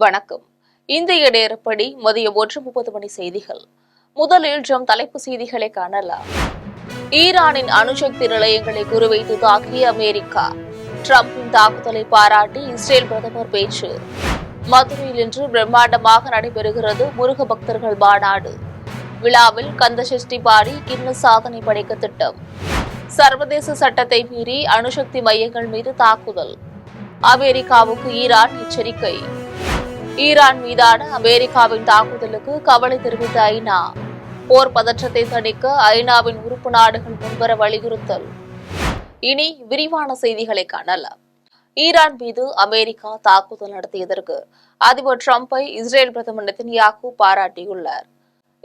வணக்கம். இந்திய நேரப்படி மதியம் 1:30 மணி செய்திகள். முதலில் தலைப்பு செய்திகளை காணலாம். ஈரானின் அணுசக்தி நிலையங்களை குறிவைத்து தாக்கிய அமெரிக்கா. டிரம்பின் தாக்குதலை பாராட்டி இஸ்ரேல் பிரதமர் பேச்சு. மதுரையில் இன்று பிரம்மாண்டமாக நடைபெறுகிறது முருக பக்தர்கள் மாநாடு. விழாவில் கந்தசஷ்டி பாடி கின்னஸ் சாதனை படைக்க திட்டம். சர்வதேச சட்டத்தை மீறி அணுசக்தி மையங்கள் மீது தாக்குதல். அமெரிக்காவுக்கு ஈரான் எச்சரிக்கை. ஈரான் மீதான அமெரிக்காவின் தாக்குதலுக்கு கவலை தெரிவித்த ஐநா. போர் பதற்றத்தை தணிக்க ஐநாவின் உறுப்பு நாடுகள் முன்வர வலியுறுத்தல். இனி விரிவான செய்திகளை காணலாம். ஈரான் மீது அமெரிக்கா தாக்குதல் நடத்தியதற்கு அதிபர் டிரம்பை இஸ்ரேல் பிரதமர் நெதன்யாகு பாராட்டியுள்ளார்.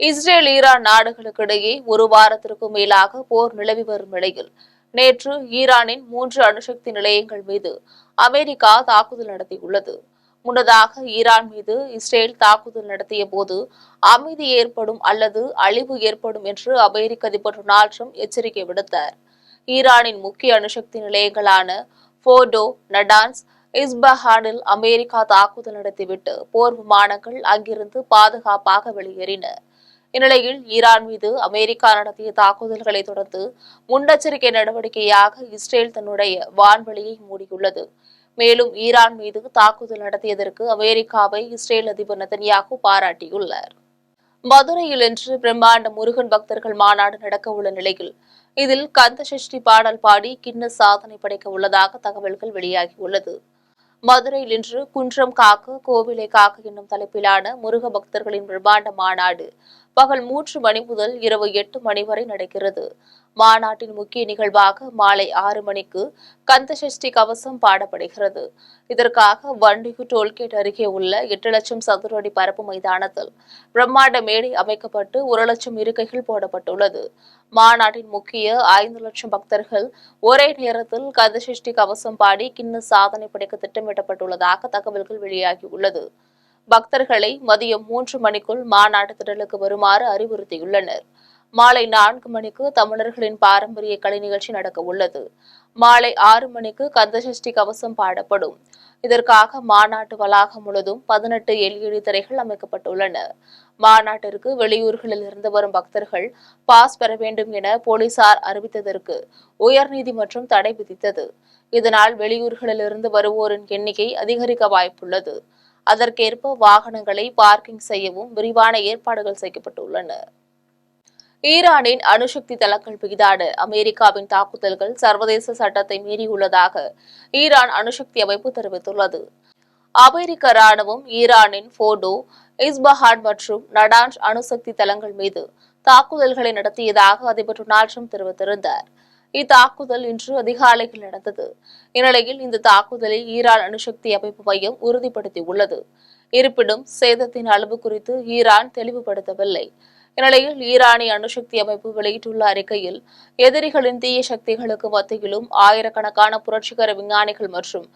இஸ்ரேல் ஈரான் நாடுகளுக்கிடையே ஒரு வாரத்திற்கும் மேலாக போர் நிலவி வரும் நிலையில் நேற்று ஈரானின் 3 அணுசக்தி நிலையங்கள் மீது அமெரிக்கா தாக்குதல் நடத்தியுள்ளது. முன்னதாக ஈரான் மீது இஸ்ரேல் தாக்குதல் நடத்திய போது அமைதி ஏற்படும் அல்லது அழிவு ஏற்படும் என்று அமெரிக்க அதிபர் டொனால்ட் ட்ரம்ப் எச்சரிக்கை விடுத்தார். ஈரானின் முக்கிய அணுசக்தி நிலையங்களான போர்டோ, நடான்ஸ், இஸ்பஹானில் அமெரிக்கா தாக்குதல் நடத்திவிட்டு போர் விமானங்கள் அங்கிருந்து பாதுகாப்பாக வெளியேறின. இந்நிலையில் ஈரான் மீது அமெரிக்கா நடத்திய தாக்குதல்களை தொடர்ந்து முன்னெச்சரிக்கை நடவடிக்கையாக இஸ்ரேல் தன்னுடைய வான்வெளியை மூடியுள்ளது. மேலும் ஈரான் மீது தாக்குதல் நடத்தியதற்கு அமெரிக்காவை இஸ்ரேல் அதிபர் நெதன்யாகு பாராட்டியுள்ளார். மதுரையில் இன்று பிரம்மாண்ட முருகன் பக்தர்கள் மாநாடு நடக்க உள்ள நிலையில் இதில் கந்தசஷ்டி பாடல் பாடி கின்னஸ் சாதனை படைக்க உள்ளதாக தகவல்கள் வெளியாகியுள்ளது. மதுரையில் இன்று குன்றம் காக்க கோவிலை காக்க என்னும் தலைப்பிலான முருக பக்தர்களின் பிரம்மாண்ட மாநாடு பகல் 3 மணி முதல் இரவு 8 மணி வரை நடக்கிறது. மாநாட்டின் முக்கிய நிகழ்வாக மாலை 6 மணிக்கு கந்தசஷ்டி கவசம் பாடப்படுகிறது. இதற்காக வண்டியூர் டோல்கேட் அருகே உள்ள 8 லட்சம் சதுர அடி பரப்பு மைதானத்தில் பிரம்மாண்ட மேடை அமைக்கப்பட்டு 1 லட்சம் இருக்கைகள் போடப்பட்டுள்ளது. மாநாட்டின் முக்கிய 5 லட்சம் பக்தர்கள் ஒரே நேரத்தில் கந்தசஷ்டி கவசம் பாடி கின்னஸ் சாதனை படைக்க திட்டமிடப்பட்டுள்ளதாக தகவல்கள் வெளியாகியுள்ளது. பக்தர்களை மதியம் 3 மணிக்குள் மாநாட்டு திடலுக்கு வருமாறு அறிவுறுத்தியுள்ளனர். மாலை 4 மணிக்கு தமிழர்களின் பாரம்பரிய கலை நிகழ்ச்சி நடக்க உள்ளது. மாலை 6 மணிக்கு கந்தசஷ்டி கவசம் பாடப்படும். இதற்காக மாநாட்டு வளாகம் முழுவதும் 18 LED திரைகள் அமைக்கப்பட்டுள்ளன. மாநாட்டிற்கு வெளியூர்களில் இருந்து வரும் பக்தர்கள் பாஸ் பெற வேண்டும் என போலீசார் அறிவித்ததற்கு உயர்நீதிமன்றம் தடை விதித்தது. இதனால் வெளியூர்களில் இருந்து வருவோரின் எண்ணிக்கை அதிகரிக்க வாய்ப்புள்ளது. அதற்கேற்ப வாகனங்களை பார்க்கிங் செய்யவும் விரிவான ஏற்பாடுகள் செய்யப்பட்டுள்ளன. ஈரானின் அணுசக்தி தளங்கள் மீதான அமெரிக்காவின் தாக்குதல்கள் சர்வதேச சட்டத்தை மீறியுள்ளதாக ஈரான் அணுசக்தி அமைப்பு தெரிவித்துள்ளது. அமெரிக்க ராணுவம் ஈரானின் போர்டோ, இஸ்பஹான் மற்றும் நடான்ஸ் அணுசக்தி தளங்கள் மீது தாக்குதல்களை நடத்தியதாக அதிபர் டொனால்ட் ட்ரம்ப் தெரிவித்திருந்தார். இத்தாக்குதல் இன்று அதிகாலையில் நடந்தது. இந்நிலையில் இந்த தாக்குதலை ஈரான் அணுசக்தி அமைப்பு மையம் உறுதிப்படுத்தியுள்ளது. இருப்பினும் சேதத்தின் அளவு குறித்து ஈரான் தெளிவுபடுத்தவில்லை. இந்நிலையில் ஈரானிய அணுசக்தி அமைப்பு வெளியிட்டுள்ள அறிக்கையில் எதிரிகளின் தீய சக்திகளுக்கு மத்தியிலும் ஆயிரக்கணக்கான புரட்சிகர விஞ்ஞானிகள் மற்றும்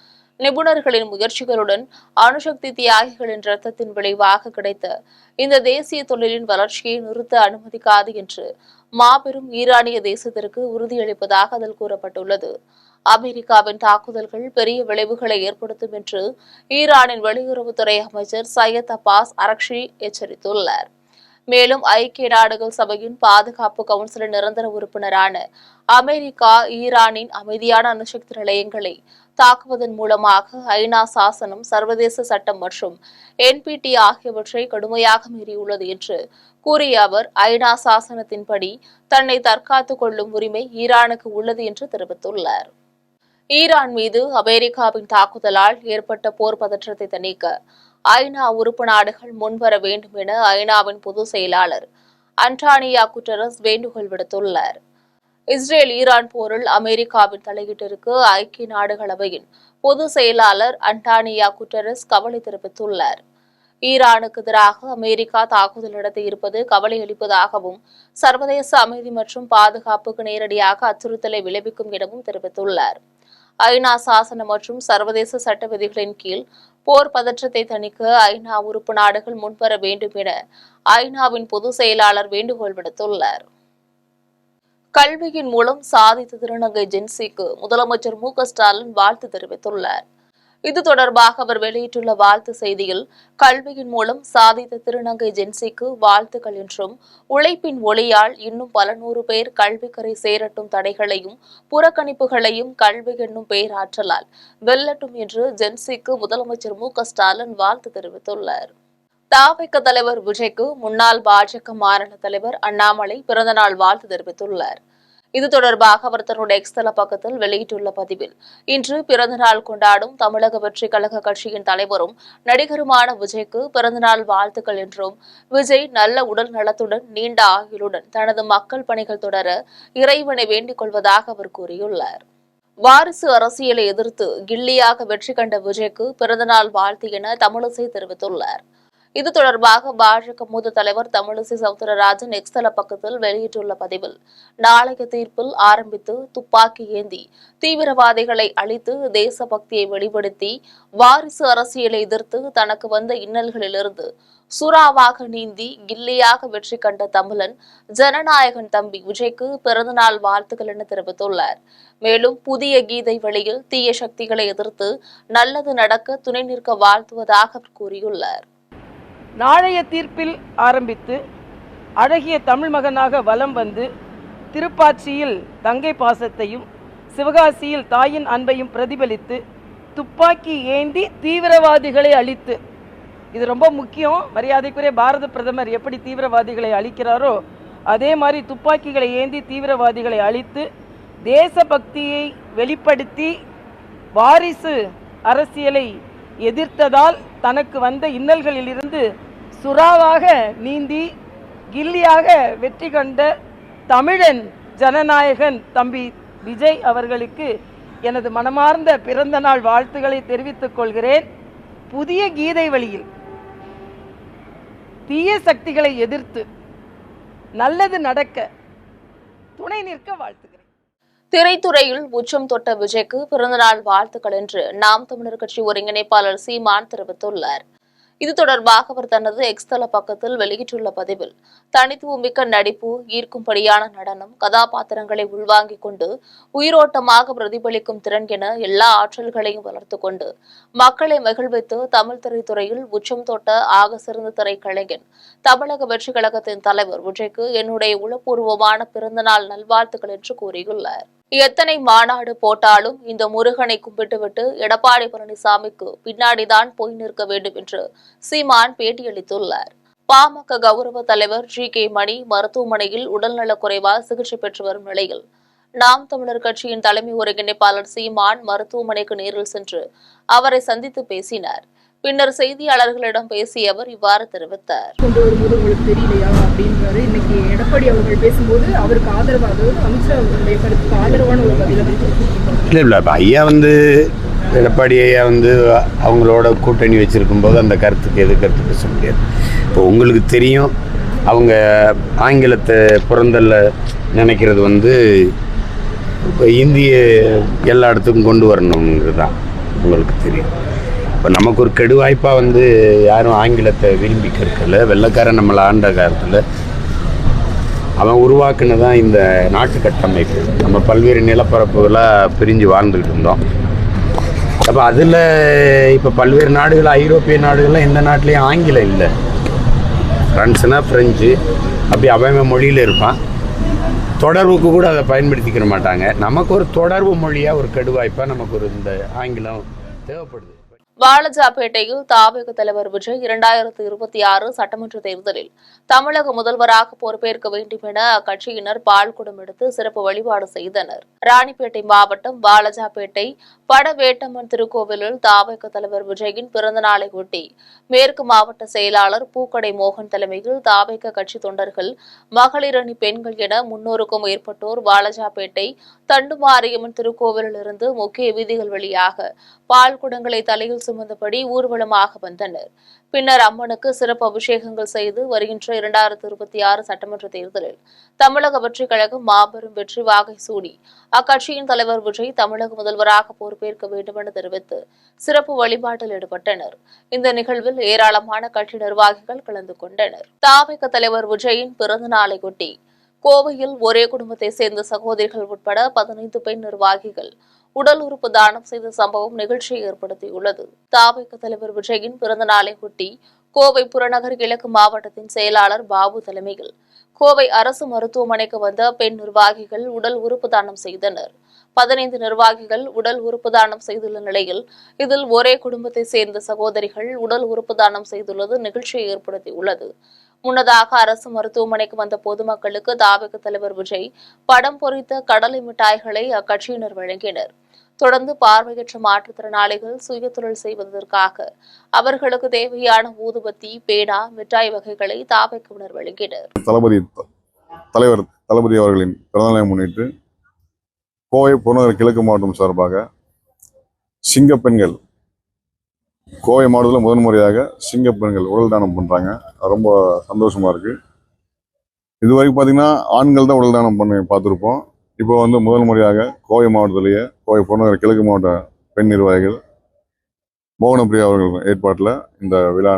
நிபுணர்களின் முயற்சிகளுடன் அணுசக்தி தியாகிகளின் ரத்தத்தின் விளைவாக கிடைத்த இந்த தேசிய தொழிலின் வளர்ச்சியை நிறுத்த அனுமதிக்காது என்று மாபெரும் ஈரானிய தேசத்திற்கு உறுதியளிப்பதாக அதில் கூறப்பட்டுள்ளது. அமெரிக்காவின் தாக்குதல்கள் பெரிய விளைவுகளை ஏற்படுத்தும் என்று ஈரானின் வெளியுறவுத்துறை அமைச்சர் சையத் அப்பாஸ் அரக்ஷி எச்சரித்துள்ளார். மேலும் ஐக்கிய நாடுகள் சபையின் பாதுகாப்பு கவுன்சிலின் நிரந்தர உறுப்பினரான அமெரிக்கா ஈரானின் அமைதியான அணுசக்தி நிலையங்களை தாக்குவதன் மூலமாக ஐநா சாசனம், சர்வதேச சட்டம் மற்றும் NPT ஆகியவற்றை கடுமையாக மீறியுள்ளது என்று கூறிய அவர், ஐநா சாசனத்தின்படி தன்னை தற்காத்துக் கொள்ளும் உரிமை ஈரானுக்கு உள்ளது என்று தெரிவித்துள்ளார். ஈரான் மீது அமெரிக்காவின் தாக்குதலால் ஏற்பட்ட போர் பதற்றத்தை தணிக்க ஐநா உறுப்பு நாடுகள் முன்வர வேண்டும் என ஐநாவின் பொதுச் செயலாளர் அன்டானியோ குட்டரஸ் வேண்டுகோள் விடுத்துள்ளார். இஸ்ரேல் ஈரான் போரில் அமெரிக்காவின் தலையீட்டிற்கு ஐக்கிய நாடுகள் அவையின் பொதுச் செயலாளர் அன்டானியோ குட்டரஸ் கவலை தெரிவித்துள்ளார். ஈரானுக்கு எதிராக அமெரிக்கா தாக்குதல் நடத்தியிருப்பது கவலை அளிப்பதாகவும் சர்வதேச அமைதி மற்றும் பாதுகாப்புக்கு நேரடியாக அச்சுறுத்தலை விளைவிக்கும் எனவும் தெரிவித்துள்ளார். ஐநா சாசனம் மற்றும் சர்வதேச சட்ட விதிகளின் கீழ் போர் பதற்றத்தை தணிக்க ஐநா உறுப்பு நாடுகள் முன்வர வேண்டும் என ஐநாவின் பொதுச் செயலாளர் வேண்டுகோள் விடுத்துள்ளார். கல்வியின் மூலம் சாதித்த திருநங்கை ஜென்சிக்கு முதலமைச்சர் மு.க. ஸ்டாலின் வாழ்த்து தெரிவித்துள்ளார். இது தொடர்பாக அவர் வெளியிட்டுள்ள வாழ்த்து செய்தியில், கல்வியின் மூலம் சாதித்த திருநங்கை ஜென்சிக்கு வாழ்த்துக்கள் என்றும், உழைப்பின் ஒளியால் இன்னும் பல நூறு பேர் கல்விக்கரை சேரட்டும், தடைகளையும் புறக்கணிப்புகளையும் கல்வி என்னும் பேராற்றலால் வெல்லட்டும் என்று ஜென்சிக்கு முதலமைச்சர் மு.க.ஸ்டாலின் வாழ்த்து தெரிவித்துள்ளார். தவிக தலைவர் விஜய்க்கு முன்னாள் பாஜக மாநில தலைவர் அண்ணாமலை பிறந்தநாள் வாழ்த்து தெரிவித்துள்ளார். இது தொடர்பாக அவர் தன்னுடைய எக்ஸ் தள பக்கத்தில் வெளியிட்டுள்ள பதிவில், இன்று பிறந்தநாள் கொண்டாடும் தமிழக வெற்றி கழக கட்சியின் தலைவரும் நடிகருமான விஜய்க்கு பிறந்தநாள் வாழ்த்துக்கள் என்றும், விஜய் நல்ல உடல் நலத்துடன் நீண்ட ஆயுளுடன் தனது மக்கள் பணிகள் தொடர இறைவனை வேண்டிக் கொள்வதாக அவர் கூறியுள்ளார். வாரிசு அரசியலை எதிர்த்து கில்லியாக வெற்றி கண்ட விஜய்க்கு பிறந்தநாள் வாழ்த்து என தமிழிசை தெரிவித்துள்ளார். இது தொடர்பாக பாஜக மூத்த தலைவர் தமிழிசை சவுந்தரராஜன் எக்ஸ் தள பக்கத்தில் வெளியிட்டுள்ள பதிவில், நாளைய தீர்ப்பில் ஆரம்பித்து துப்பாக்கி ஏந்தி தீவிரவாதிகளை அழித்து தேசபக்தியை வெளிப்படுத்தி வாரிசு அரசியலை எதிர்த்து தனக்கு வந்த இன்னல்களிலிருந்து சுறாவாக நீந்தி கில்லியாக வெற்றி கண்ட தமிழன் ஜனநாயகன் தம்பி விஜய்க்கு பிறந்தநாள் வாழ்த்துக்கள் என தெரிவித்துள்ளார். மேலும் புதிய கீதை வழியில் தீய சக்திகளை எதிர்த்து நல்லது நடக்க துணை நிற்க வாழ்த்துவதாக அவர் கூறியுள்ளார். நாளைய தீர்ப்பில் ஆரம்பித்து அழகிய தமிழ் மகனாக வலம் வந்து திருப்பாச்சியில் தங்கை பாசத்தையும் சிவகாசியில் தாயின் அன்பையும் பிரதிபலித்து துப்பாக்கி ஏந்தி தீவிரவாதிகளை அழித்து, இது ரொம்ப முக்கியம். மரியாதைக்குரிய பாரத பிரதமர் எப்படி தீவிரவாதிகளை அழிக்கிறாரோ அதே மாதிரி துப்பாக்கிகளை ஏந்தி தீவிரவாதிகளை அழித்து தேசபக்தியை வெளிப்படுத்தி வாரிசு அரசியலை எதிர்த்ததால் தனக்கு வந்த இன்னல்களிலிருந்து சுறாவாக நீந்தி கில்லியாக வெற்றி கண்ட தமிழன் ஜனநாயகன் தம்பி விஜய் அவர்களுக்கு எனது மனமார்ந்த பிறந்த நாள் வாழ்த்துக்களை தெரிவித்துக் கொள்கிறேன். புதிய கீதை வழியில் தீய சக்திகளை எதிர்த்து நல்லது நடக்க துணை நிற்க வாழ்த்துகிறேன். திரைத்துறையில் உச்சம் தொட்ட விஜய்க்கு பிறந்தநாள் வாழ்த்துக்கள் என்று நாம் தமிழர் கட்சி ஒருங்கிணைப்பாளர் சீமான் தெரிவித்துள்ளார். இது தொடர்பாக அவர் தனது எக்ஸ் தள பக்கத்தில் வெளியிட்டுள்ள பதிவில், தனித்துவமிக்க நடிப்பு, ஈர்க்கும்படியான நடனம், கதாபாத்திரங்களை உள்வாங்கிக் கொண்டு உயிரோட்டமாக பிரதிபலிக்கும் திறன் என எல்லா ஆற்றல்களையும் வளர்த்து கொண்டு மக்களை மகிழ்வித்து தமிழ் திரைத்துறையில் உச்சம் தொட்ட ஆக சிறந்த திரைக்கலைஞன் தமிழக வெற்றி கழகத்தின் தலைவர் விஜய்க்கு என்னுடைய உளப்பூர்வமான பிறந்தநாள் நல்வாழ்த்துக்கள் என்று கூறியுள்ளார். எத்தனை மாநாடு போட்டாலும் இந்த முருகனை கும்பிட்டுவிட்டு எடப்பாடி பழனிசாமிக்கு பின்னாடிதான் போய் நிற்க வேண்டும் என்று சீமான் பேட்டியளித்துள்ளார். பாமக கௌரவ தலைவர் ஜி.கே. மணி மருத்துவமனையில் உடல்நலக் குறைவால் சிகிச்சை பெற்று வரும் நிலையில் நாம் தமிழர் கட்சியின் தலைமை ஒருங்கிணைப்பாளர் சீமான் மருத்துவமனைக்கு நேரில் சென்று அவரை சந்தித்து பேசினார். பின்னர் செய்தியாளர்களிடம் பேசிய அவர் இவ்வாறு தெரிவித்தார். கொண்டு வரும்போது உங்களுக்கு தெரியலையா அப்படின்றாரு. இன்னைக்கு எடப்பாடி அவர்கள் பேசும்போது அவருக்கு ஆதரவாக அமித்ஷா அவர்களுடைய கருத்துக்கு ஆதரவான ஒரு பதில் இல்லை ஐயா எடப்பாடி ஐயா அவங்களோட கூட்டணி வச்சிருக்கும் போது அந்த கருத்துக்கு எது கருத்து பேச முடியாது. இப்போ உங்களுக்கு தெரியும், அவங்க ஆங்கிலத்தை புறந்தல்ல நினைக்கிறது இப்போ இந்திய எல்லா இடத்துக்கும் கொண்டு வரணுங்கிறது தான் உங்களுக்கு தெரியும். இப்போ நமக்கு ஒரு கெடு வாய்ப்பாக யாரும் ஆங்கிலத்தை விரும்பி கற்கல. வெள்ளைக்காரன் நம்மளை ஆண்ட காலத்தில் அவன் உருவாக்குனதான் இந்த நாட்டு கட்டமைப்பு. நம்ம பல்வேறு நிலப்பரப்புகளாக பிரிஞ்சு வாழ்ந்துக்கிட்டு இருந்தோம். அப்போ அதில் இப்போ பல்வேறு நாடுகள், ஐரோப்பிய நாடுகள்லாம் எந்த நாட்டிலையும் ஆங்கிலம் இல்லை. ஃப்ரான்ஸுனா ஃப்ரெஞ்சு, அப்படி அவன் மொழியில் இருப்பான். தொடர்புக்கு கூட அதை பயன்படுத்திக்கிற மாட்டாங்க. நமக்கு ஒரு தொடர்பு மொழியாக ஒரு கெடுவாய்ப்பாக நமக்கு ஒரு இந்த ஆங்கிலம் தேவைப்படுது. வாலாஜாபேட்டையில் தவிக தலைவர் விஜய் 2026 சட்டமன்ற தேர்தலில் தமிழக முதல்வராக பொறுப்பேற்க வேண்டும் என அக்கட்சியினர் பால்குடம் எடுத்து சிறப்பு வழிபாடு செய்தனர். ராணிப்பேட்டை மாவட்டம் வாலாஜாபேட்டை படவேட்டம்மன் திருக்கோவிலில் தவிக தலைவர் விஜயின் பிறந்த நாளை ஒட்டி மேற்கு மாவட்ட செயலாளர் பூக்கடை மோகன் தலைமையில் தவிக கட்சி தொண்டர்கள், மகளிர் அணி பெண்கள் என 300க்கும் மேற்பட்டோர் வாலாஜாபேட்டை தண்டுமாரியம்மன் திருக்கோவிலில் இருந்து முக்கிய வீதிகள் வழியாக பால்குடங்களை தலையில் சுமந்தபடி ஊர்வலமாக வந்தனர். பின்னர் அம்மனுக்கு சிறப்பு அபிஷேகங்கள் செய்து வருகின்ற 2026 சட்டமன்ற தேர்தலில் தமிழக வெற்றி கழகம் மாபெரும் வெற்றி வாகை சூடி அக்கட்சியின் தலைவர் விஜய் தமிழக முதல்வராக பொறுப்பேற்க வேண்டும் என தெரிவித்து சிறப்பு வழிபாட்டில் ஈடுபட்டனர். இந்த நிகழ்வில் ஏராளமான கட்சி நிர்வாகிகள் கலந்து கொண்டனர். தவிக தலைவர் விஜயின் பிறந்த நாளையொட்டி கோவையில் ஒரே குடும்பத்தை சேர்ந்த சகோதரிகள் உட்பட 15 பெண் நிர்வாகிகள் உடல் உறுப்பு தானம் செய்த சம்பவம் நிகழ்ச்சியை ஏற்படுத்தியுள்ளது. தவிக தலைவர் விஜயின் பிறந்த நாளை ஒட்டி கோவை புறநகர் கிழக்கு மாவட்டத்தின் செயலாளர் பாபு தலைமையில் கோவை அரசு மருத்துவமனைக்கு வந்த பெண் நிர்வாகிகள் உடல் உறுப்பு தானம் செய்தனர். 15 நிர்வாகிகள் உடல் உறுப்பு தானம் செய்துள்ள நிலையில் இதில் ஒரே குடும்பத்தை சேர்ந்த சகோதரிகள் உடல் உறுப்பு தானம் செய்துள்ளது நிகழ்ச்சியை ஏற்படுத்தியுள்ளது. முன்னதாக அரசு மருத்துவமனைக்கு வந்த பொதுமக்களுக்கு தவிக தலைவர் விஜய் படம் பொறித்த கடலை மிட்டாய்களை அக்கட்சியினர் வழங்கினர். தொடர்ந்து பார்வையற்ற மாற்றுத்திறனாளிகள் சுயதொழில் செய்வதற்காக அவர்களுக்கு தேவையான ஊதுபத்தி, பேனா, மிட்டாய் வகைகளை தவிகவினர் வழங்கினர். தலைவர் தளபதி அவர்களின் பிறந்தநாளை முன்னிட்டு கோவை புறநகர் கிழக்கு மாவட்டம் சார்பாக சிங்கப்பெண்கள் கோவை மாவட்டத்தில் முதன்முறையாக சிங்கப்பெண்கள் உடல் தானம் பண்ணுறாங்க. ரொம்ப சந்தோஷமாக இருக்குது. இதுவரைக்கும் பார்த்தீங்கன்னா ஆண்கள் தான் உடல் தானம் பண்ணி பார்த்துருப்போம். இப்போ முதல் முறையாக கோவை மாவட்டத்திலேயே கோவை புறநகர் கிழக்கு மாவட்ட பெண் நிர்வாகிகள் மோகனப்பிரியா அவர்கள் ஏற்பாட்டில் இந்த விழா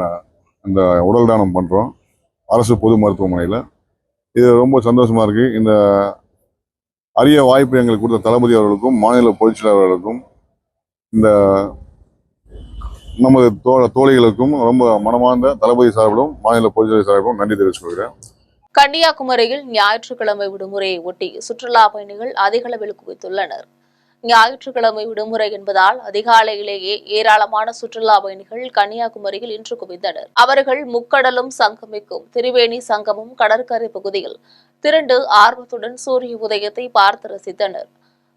இந்த உடல் தானம் பண்ணுறோம் அரசு பொது மருத்துவமனையில். இது ரொம்ப சந்தோஷமாக இருக்குது. இந்த அரிய வாய்ப்பு எங்களுக்கு கொடுத்த தளபதி அவர்களுக்கும் மாநில பொதுச் செயலாளர் அவர்களுக்கும் இந்த நமது தோழிகளுக்கும் ரொம்ப மனமார்ந்த தளபதி சார்பிலும் மாநில பொதுச் செயலாளர் சார்பிலும் நன்றி தெரிவித்துக் கொள்கிறேன். கன்னியாகுமரியில் ஞாயிற்றுக்கிழமை விடுமுறையை ஒட்டி சுற்றுலா பயணிகள் அதிக அளவில் குவித்துள்ளனர். ஞாயிற்றுக்கிழமை விடுமுறை என்பதால் அதிகாலையிலேயே ஏராளமான சுற்றுலா பயணிகள் கன்னியாகுமரியில் இன்று குவிந்தனர். அவர்கள் முக்கடலும் சங்கமிக்கும் திரிவேணி சங்கமம் கடற்கரை பகுதியில் திரண்டு ஆர்வத்துடன் சூரிய உதயத்தை பார்த்து ரசித்தனர்.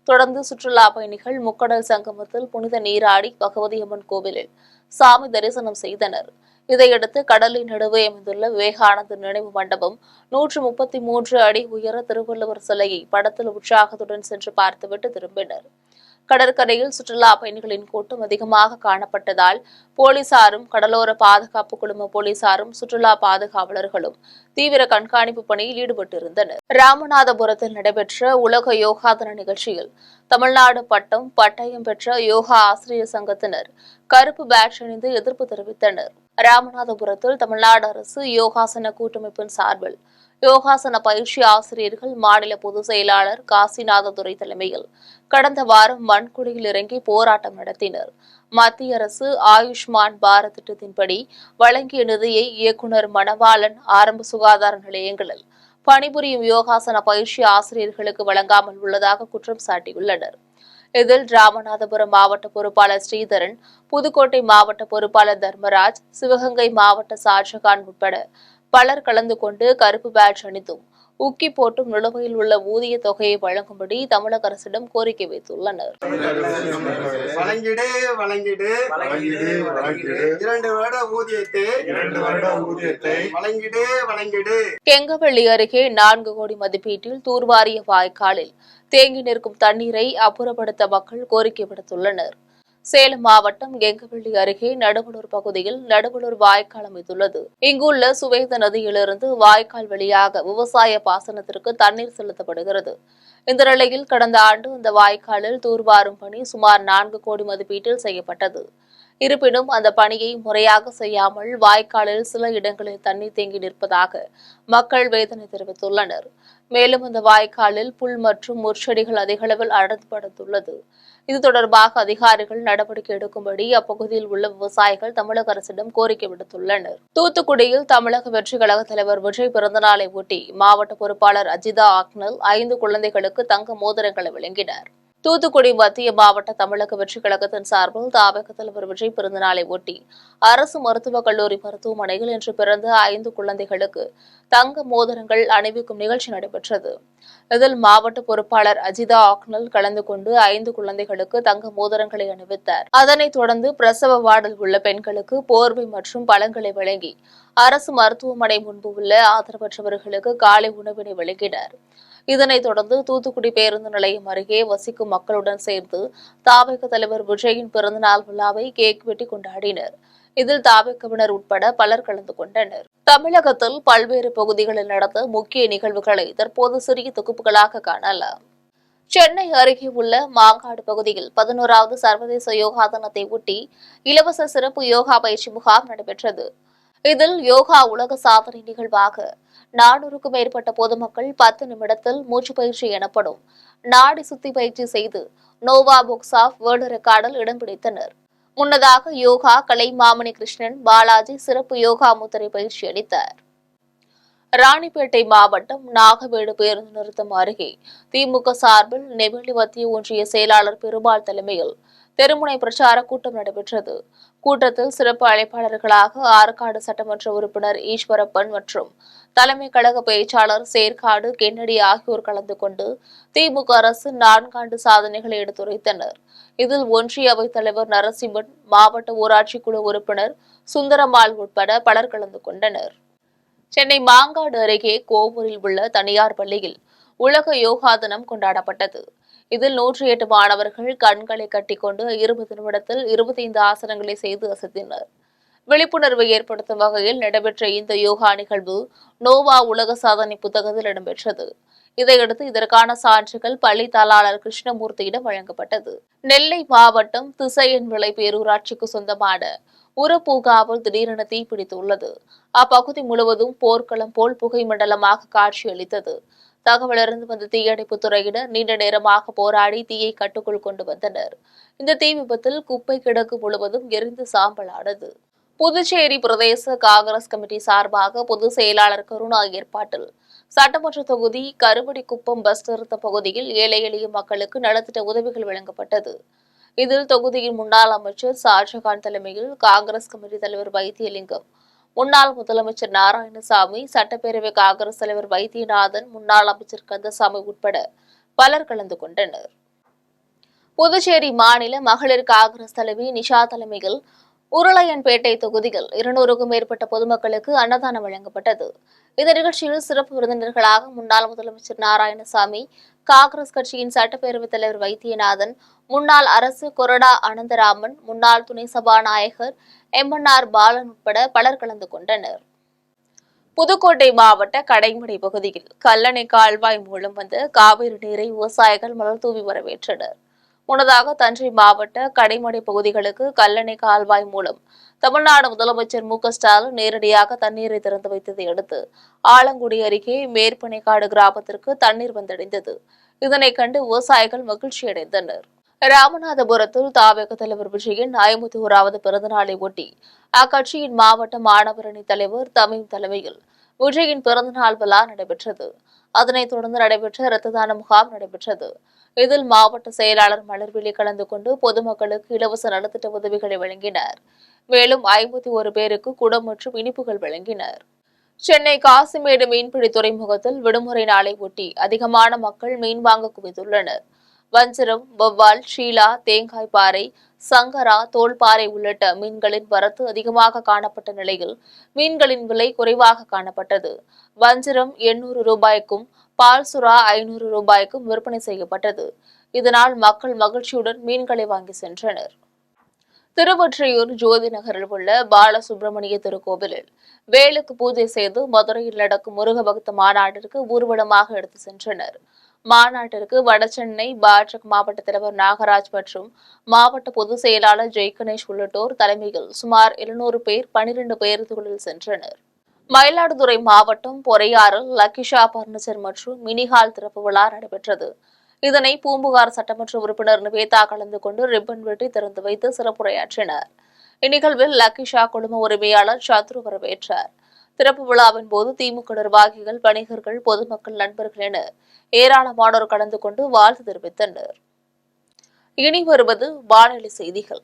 தொடர்ந்து சுற்றுலா பயணிகள் முக்கடல் சங்கமத்தில் புனித நீராடி பகவதியம்மன் கோவிலில் சாமி தரிசனம் செய்தனர். இதையடுத்து கடலின் நடுவே அமைந்துள்ள விவேகானந்தர் நினைவு மண்டபம் 133 அடி உயர திருவள்ளுவர் சிலையை படத்தில் உற்சாகத்துடன் சென்று பார்த்துவிட்டு திரும்பினர். கடற்கரையில் சுற்றுலா பயணிகளின் கூட்டம் அதிகமாக காணப்பட்டதால் போலீசாரும் கடலோர பாதுகாப்பு குழும போலீசாரும் சுற்றுலா பாதுகாவலர்களும் தீவிர கண்காணிப்பு பணியில் ஈடுபட்டிருந்தனர். ராமநாதபுரத்தில் நடைபெற்ற உலக யோகா தின நிகழ்ச்சியில் தமிழ்நாடு பட்டயம் பெற்ற யோகா ஆசிரியர் சங்கத்தினர் கருப்பு பேட்ஜ் அணிந்து எதிர்ப்பு தெரிவித்தனர். ராமநாதபுரத்தில் தமிழ்நாடு அரசு யோகாசன கூட்டமைப்பின் சார்பில் யோகாசன பயிற்சி ஆசிரியர்கள் மாநில பொதுச் செயலாளர் காசிநாததுரை தலைமையில் கடந்த வாரம் மண்குடியில் இறங்கி போராட்டம் நடத்தினர். மத்திய அரசு ஆயுஷ்மான் பாரத் திட்டத்தின்படி வழங்கிய நிதியை இயக்குநர் மணவாளன் ஆரம்ப சுகாதார நிலையங்களில் பணிபுரியும் யோகாசன பயிற்சி ஆசிரியர்களுக்கு வழங்காமல் உள்ளதாக குற்றம் சாட்டியுள்ளனர். இதில் ராமநாதபுரம் மாவட்ட பொறுப்பாளர் ஸ்ரீதரன், புதுக்கோட்டை மாவட்ட பொறுப்பாளர் தர்மராஜ், சிவகங்கை மாவட்ட ஷாஜகான் உட்பட பலர் கலந்து கொண்டு கருப்பு பேட்ஜ் அணிந்தும் உக்கி போட்டும் நிலுவையில் உள்ள ஊதிய தொகையை வழங்கும்படி தமிழக அரசிடம் கோரிக்கை வைத்துள்ளனர். கெங்கவள்ளி அருகே 4 கோடி மதிப்பீட்டில் தூர்வாரிய வாய்க்காலில் தேங்கி நிற்கும் தண்ணீரை அப்புறப்படுத்த மக்கள் கோரிக்கை விடுத்துள்ளனர். சேலம் மாவட்டம் கெங்கவள்ளி அருகே நடுவலூர் பகுதியில் நடுவலூர் வாய்க்கால் அமைந்துள்ளது. இங்குள்ள சுவேத நதியிலிருந்து வாய்க்கால் வழியாக விவசாய பாசனத்திற்கு தண்ணீர் செலுத்தப்படுகிறது. இந்த நிலையில் கடந்த ஆண்டு இந்த வாய்க்காலில் தூர்வாரும் பணி சுமார் 4 கோடி மதிப்பீட்டில் செய்யப்பட்டது. இருப்பினும் அந்த பணியை முறையாக செய்யாமல் வாய்க்காலில் சில இடங்களில் தண்ணீர் தேங்கி நிற்பதாக மக்கள் வேதனை தெரிவித்துள்ளனர். மேலும் இந்த வாய்க்காலில் புல் மற்றும் முற்செடிகள் அதிக அளவில் அடர்த்தப்பட்டுள்ளது. இது தொடர்பாக அதிகாரிகள் நடவடிக்கை எடுக்கும்படி அப்பகுதியில் உள்ள விவசாயிகள் தமிழக அரசிடம் கோரிக்கை விடுத்துள்ளனர். தூத்துக்குடியில் தமிழக வெற்றிக் கழக தலைவர் விஜய் பிறந்தநாளை ஒட்டி மாவட்ட பொறுப்பாளர் அஜிதா ஆக்னல் 5 குழந்தைகளுக்கு தங்க மோதிரங்களை வழங்கினார். தூத்துக்குடி மத்திய மாவட்ட தமிழக வெற்றிக் கழகத்தின் சார்பில் தவிக தலைவர் விஜய் பிறந்தநாளை ஒட்டி அரசு மருத்துவக் கல்லூரி மருத்துவமனையில் இன்று பிறந்த 5 குழந்தைகளுக்கு தங்க மோதிரங்கள் அணிவிக்கும் நிகழ்ச்சி நடைபெற்றது. இதில் மாவட்ட பொறுப்பாளர் அஜிதா ஆக்னல் கலந்து கொண்டு 5 குழந்தைகளுக்கு தங்க மோதிரங்களை அணிவித்தார். அதனைத் தொடர்ந்து பிரசவ வார்டில் உள்ள பெண்களுக்கு போர்வை மற்றும் பழங்களை வழங்கி அரசு மருத்துவமனை முன்பு உள்ள ஆதரவற்றவர்களுக்கு காலை உணவினை வழங்கினார். இதனைத் தொடர்ந்து தூத்துக்குடி பேருந்து நிலையம் அருகே வசிக்கும் மக்களுடன் சேர்ந்து தவிக தலைவர் விஜயின் பிறந்தநாள் விழாவை கேக் வெட்டி கொண்டாடினர். இதில் தவிகவினர் உட்பட பலர் கலந்து கொண்டனர். தமிழகத்தில் பல்வேறு பகுதிகளில் நடந்த முக்கிய நிகழ்வுகளை தற்போது சிறிய தொகுப்புகளாக காணலாம். சென்னை அருகே உள்ள மாங்காடு பகுதியில் 11வது சர்வதேச யோகா தினத்தை ஒட்டி இலவச சிறப்பு யோகா பயிற்சி முகாம் நடைபெற்றது. இதில் யோகா உலக சாதனை நிகழ்வாக 400க்கும் மேற்பட்ட பொதுமக்கள் 10 நிமிடத்தில் மூச்சு பயிற்சி எனப்படும் நாடி சுத்தி பயிற்சி செய்து நோவா புக்ஸ் ஆஃப் வேர்ல்டு ரெக்கார்டில் இடம் பிடித்தனர். முன்னதாக யோகா கலைமாமணி கிருஷ்ணன் பாலாஜி சிறப்பு யோகா முத்திரை பயிற்சி அளித்தார். ராணிப்பேட்டை மாவட்டம் நாகவேடு பேருந்து நிறுத்தம் அருகே திமுக சார்பில் நெமிலி மத்திய ஒன்றிய செயலாளர் பெருமாள் தலைமையில் தெருமுனை பிரச்சார கூட்டம் நடைபெற்றது. கூட்டத்தில் சிறப்பு அழைப்பாளர்களாக ஆற்காடு சட்டமன்ற உறுப்பினர் ஈஸ்வரப்பன் மற்றும் தலைமை கழக பேச்சாளர் சேர்க்காடு கென்னடி ஆகியோர் கலந்து கொண்டு திமுக அரசின் 4 ஆண்டு சாதனைகளை எடுத்துரைத்தனர். இதில் ஒன்றிய அவைத் தலைவர் நரசிம்மன், மாவட்ட ஊராட்சி குழு உறுப்பினர் சுந்தரம்மாள் உட்பட பலர் கலந்து கொண்டனர். சென்னை மாங்காடு அருகே கோவூரில் உள்ள தனியார் பள்ளியில் உலக யோகா தினம் கொண்டாடப்பட்டது. இதில் 108 மாணவர்கள் கண்களை கட்டிக்கொண்டு 20 நிமிடத்தில் 25 ஆசனங்களை செய்து அசத்தினர். விழிப்புணர்வை ஏற்படுத்தும் வகையில் நடைபெற்ற இந்த யோகா நிகழ்வு நோவா உலக சாதனை புத்தகத்தில் இடம்பெற்றது. இதையடுத்து இதற்கான சான்றுகள் பள்ளி தாளாளர் கிருஷ்ணமூர்த்தியிடம் வழங்கப்பட்டது. நெல்லை மாவட்டம் திசையன்விளை பேரூராட்சிக்கு சொந்தமான உரப்பூங்காவில் திடீரென தீப்பிடித்துள்ளது. அப்பகுதி முழுவதும் போர்க்களம் போல் புகை மண்டலமாக காட்சியளித்தது. தகவலறிந்து வந்த தீயணைப்புத் துறையினர் நீண்ட நேரமாக போராடி தீயை கட்டுக்குள் கொண்டு வந்தனர். இந்த தீ விபத்தில் குப்பை கிடங்கு முழுவதும் எரிந்து சாம்பலானது. புதுச்சேரி பிரதேச காங்கிரஸ் கமிட்டி சார்பாக பொதுச் செயலாளர் கருணா ஏற்பாட்டில் சட்டமன்ற தொகுதி கருவடிக்குப்பம் பஸ் நிறுத்த பகுதியில் ஏழை எளிய மக்களுக்கு நலத்திட்ட உதவிகள் வழங்கப்பட்டது. இதில் தொகுதியின் முன்னாள் அமைச்சர் ஷாஜகான் தலைமையில் காங்கிரஸ் கமிட்டி தலைவர் வைத்தியலிங்கம், முன்னாள் முதலமைச்சர் நாராயணசாமி, சட்டப்பேரவை காங்கிரஸ் தலைவர் வைத்தியநாதன், முன்னாள் அமைச்சர் கந்தசாமி உட்பட பலர் கலந்து கொண்டனர். புதுச்சேரி மாநில மகளிர் காங்கிரஸ் தலைவி நிஷா தலைமையில் உருளையன்பேட்டை தொகுதியில் 200க்கும் மேற்பட்ட பொதுமக்களுக்கு அன்னதானம் வழங்கப்பட்டது. இந்த நிகழ்ச்சியில் சிறப்பு விருந்தினர்களாக முன்னாள் முதலமைச்சர் நாராயணசாமி, காங்கிரஸ் கட்சியின் சட்டப்பேரவைத் தலைவர் வைத்தியநாதன், முன்னாள் அரசு கொறடா அனந்தராமன், முன்னாள் துணை சபாநாயகர் MNR பாலன் உட்பட பலர் கலந்து கொண்டனர். புதுக்கோட்டை மாவட்ட கடைமடை பகுதியில் கல்லணை கால்வாய் மூலம் வந்த காவிரி நீரை விவசாயிகள் மலர் தூவி வரவேற்றனர். முன்னதாக தஞ்சை மாவட்ட கடைமடை பகுதிகளுக்கு கல்லணை கால்வாய் மூலம் தமிழ்நாடு முதலமைச்சர் MK ஸ்டாலின் நேரடியாக தண்ணீரை திறந்து வைத்ததை அடுத்து ஆலங்குடி அருகே மேற்பனைக்காடு கிராமத்திற்கு தண்ணீர் வந்தடைந்தது. இதனை கண்டு விவசாயிகள் மகிழ்ச்சியடைந்தனர். ராமநாதபுரத்தில் தாவேக தலைவர் விஜயின் 51வது பிறந்தநாளை ஒட்டி அக்கட்சியின் மாவட்ட மாணவரணி தலைவர் தமீம் தலைமையில் விஜயின் பிறந்தநாள் விழா நடைபெற்றது. அதனைத் தொடர்ந்து நடைபெற்ற இரத்த தான முகாம் நடைபெற்றது. இதில் மாவட்ட செயலாளர் மலர்விழி கலந்து கொண்டு பொதுமக்களுக்கு இலவச நலத்திட்ட உதவிகளை வழங்கினார். மேலும் 51 பேருக்கு குடம் மற்றும் இனிப்புகள் வழங்கினர். சென்னை காசிமேடு மீன்பிடி துறைமுகத்தில் விடுமுறை நாளை ஒட்டி அதிகமான மக்கள் மீன் வாங்க குவிந்துள்ளனர். வஞ்சரம், வவ்வால், ஷீலா, தேங்காய் பாறை, சங்கரா, தோல்பாறை உள்ளிட்ட மீன்களின் வரத்து அதிகமாக காணப்பட்ட நிலையில் மீன்களின் விலை குறைவாக காணப்பட்டது. வஞ்சரம் 800 ரூபாய்க்கும், பால்சுறா 500 ரூபாய்க்கும் விற்பனை செய்யப்பட்டது. இதனால் மக்கள் மகிழ்ச்சியுடன் மீன்களை வாங்கி சென்றனர். திருவொற்றியூர் ஜோதி நகரில் உள்ள பாலசுப்பிரமணிய திருக்கோவிலில் வேலுக்கு பூஜை செய்து மதுரையில் நடக்கும் முருக பக்த மாநாட்டிற்கு ஊர்வலமாக எடுத்து சென்றனர். மாநாட்டிற்கு வடசென்னை பாஜக மாவட்ட தலைவர் நாகராஜ் மற்றும் மாவட்ட பொதுச் செயலாளர் ஜெய்கணேஷ் உள்ளிட்டோர் தலைமையில் சுமார் 700 பேர் 12 பேருந்துகளில் சென்றனர். மயிலாடுதுறை மாவட்டம் பொறையாறில் லக்கிஷா பர்னிச்சர் மற்றும் மினிஹால் திறப்பு விழா நடைபெற்றது. இதனை பூம்புகார் சட்டமன்ற உறுப்பினர் நிவேதா கலந்து கொண்டு ரிப்பன் வெட்டி திறந்து வைத்து சிறப்புரையாற்றினார். இந்நிகழ்வில் லக்கிஷா குடும்ப உரிமையாளர் சத்ரு வரவேற்றார். திறப்பு விழாவின் போது திமுக நிர்வாகிகள், வணிகர்கள், பொதுமக்கள், நண்பர்கள் என ஏராளமானோர் கலந்து கொண்டு வாழ்த்து தெரிவித்தனர். இனி வருவது வானிலை செய்திகள்.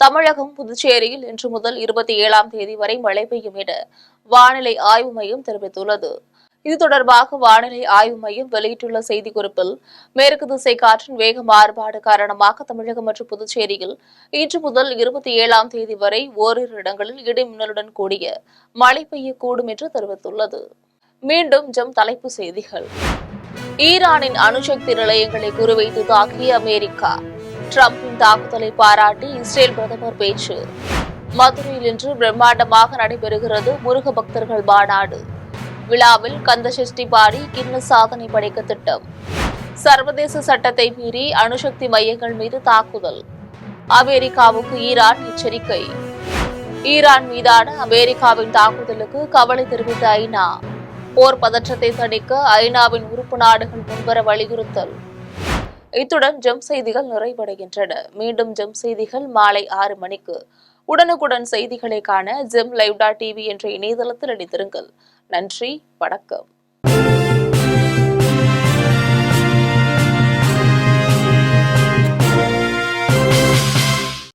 தமிழகம், புதுச்சேரியில் இன்று முதல் 27ஆம் தேதி வரை மழை பெய்யும் என வானிலை ஆய்வு மையம் தெரிவித்துள்ளது. இது தொடர்பாக வானிலை ஆய்வு மையம் வெளியிட்டுள்ள செய்திக்குறிப்பில், மேற்கு திசை காற்றின் வேக மாறுபாடு காரணமாக தமிழகம் மற்றும் புதுச்சேரியில் இன்று முதல் 27ஆம் தேதி வரை ஓரிரு இடங்களில் இடி மின்னலுடன் கூடிய மழை பெய்யக்கூடும் என்று தெரிவித்துள்ளது. மீண்டும் தலைப்புச் செய்திகள். ஈரானின் அணுசக்தி நிலையங்களை குறிவைத்து தாக்கிய அமெரிக்கா. டிரம்பின் தாக்குதலை பாராட்டி இஸ்ரேல் பிரதமர் பேச்சு. மதுரையில் இன்று பிரம்மாண்டமாக நடைபெறுகிறது முருக பக்தர்கள் மாநாடு. விழாவில் கந்தசஷ்டி பாடி கின்னஸ் சாதனை படைக்க திட்டம். சர்வதேச சட்டத்தை மீறி அணுசக்தி மையங்கள் மீது தாக்குதல். அமெரிக்காவுக்கு ஈரான் எச்சரிக்கை. ஈரான் மீதான அமெரிக்காவின் தாக்குதலுக்கு கவலை தெரிவித்த ஐநா. போர் பதற்றத்தை தணிக்க ஐநாவின் உறுப்பு நாடுகள் முன்வர வலியுறுத்தல். இத்துடன் ஜெம் செய்திகள் நிறைவடைகின்றன. மீண்டும் ஜெம் செய்திகள் மாலை 6 மணிக்கு. உடனுக்குடன் செய்திகளை காண ஜெம் லைவ்.tv என்ற இணையதளத்தில் இணைந்திருங்கள். நன்றி, வணக்கம்.